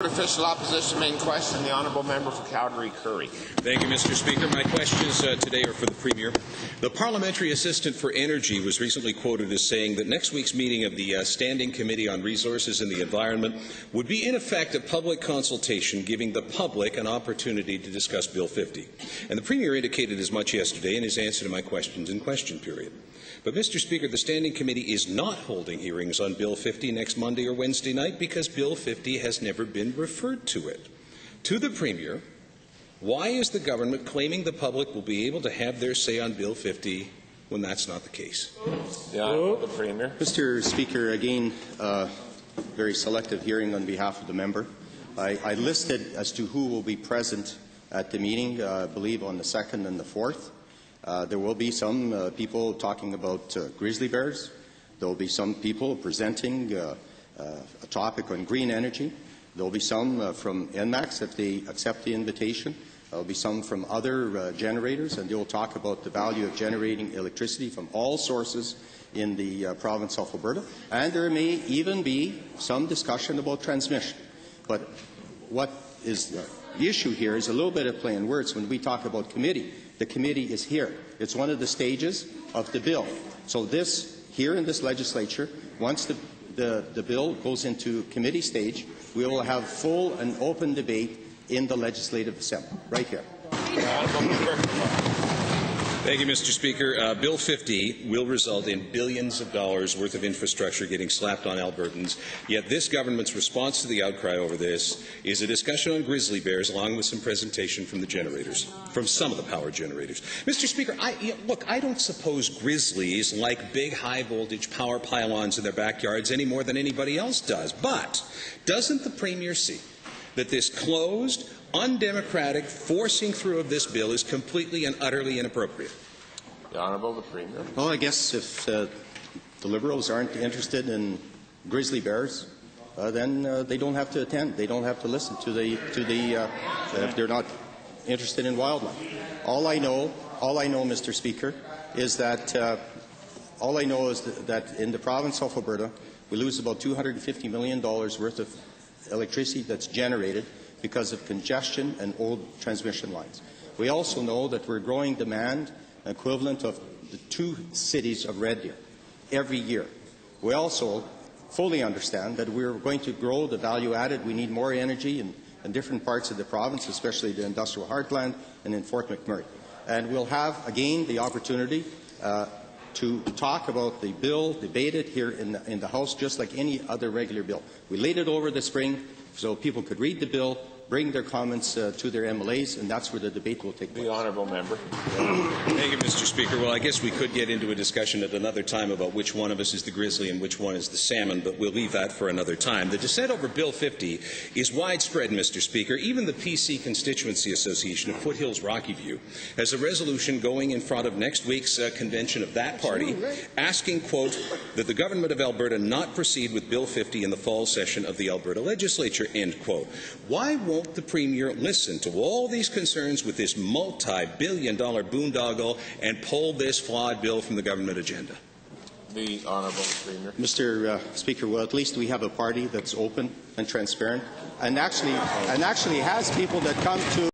Official opposition main question, the honourable member for Calgary-Currie. Thank you, Mr. Speaker. My questions today are for the Premier. The Parliamentary Assistant for Energy was recently quoted as saying that next week's meeting of the Standing Committee on Resources and the Environment would be in effect a public consultation giving the public an opportunity to discuss Bill 50. And the Premier indicated as much yesterday in his answer to my questions in question period. But, Mr. Speaker, the Standing Committee is not holding hearings on Bill 50 next Monday or Wednesday night because Bill 50 has never been referred to it. To the Premier, why is the government claiming the public will be able to have their say on Bill 50 when that's not the case? The Premier. Mr. Speaker, again, very selective hearing on behalf of the member. I listed as to who will be present at the meeting, I believe on the 2nd and the 4th. There will be some people talking about grizzly bears. There will be some people presenting a topic on green energy. There will be some from NMAX if they accept the invitation. There will be some from other generators, and they will talk about the value of generating electricity from all sources in the province of Alberta. And there may even be some discussion about transmission. But what is the issue here is a little bit of play in words when we talk about committee. The committee is here. It's one of the stages of the bill. So this, here in this legislature, once the bill goes into committee stage, we will have full and open debate in the Legislative Assembly, right here. Thank you, Mr. Speaker. Bill 50 will result in billions of dollars worth of infrastructure getting slapped on Albertans, yet this government's response to the outcry over this is a discussion on grizzly bears along with some presentation from the generators, from some of the power generators. Mr. Speaker, I don't suppose grizzlies like big high-voltage power pylons in their backyards any more than anybody else does, but doesn't the Premier see that this closed, undemocratic forcing through of this bill is completely and utterly inappropriate? The Honourable the Premier. Well, I guess if the Liberals aren't interested in grizzly bears, then they don't have to attend. They don't have to listen to the if they're not interested in wildlife. All I know, Mr. Speaker, is that that in the province of Alberta, we lose about $250 million worth of electricity that's generated because of congestion and old transmission lines. We also know that we're growing demand equivalent of the 2 cities of Red Deer every year. We also fully understand that we're going to grow the value added. We need more energy in different parts of the province, especially the industrial heartland and in Fort McMurray. And we'll have, again, the opportunity to talk about the bill, debate it here in the House, just like any other regular bill. We laid it over the spring so people could read the bill, bring their comments to their MLAs, and that's where the debate will take place. The honourable member. Thank you, Mr. Speaker. Well, I guess we could get into a discussion at another time about which one of us is the grizzly and which one is the salmon, but we'll leave that for another time. The dissent over Bill 50 is widespread, Mr. Speaker. Even the PC Constituency Association of Foothills Rocky View has a resolution going in front of next week's convention of that party asking, quote, that the Government of Alberta not proceed with Bill 50 in the fall session of the Alberta Legislature, end quote. Why won't the Premier listen to all these concerns with this multi-billion-dollar boondoggle and pull this flawed bill from the government agenda? The Honourable Premier. Mr. Speaker, well, at least we have a party that's open and transparent and actually has people that come to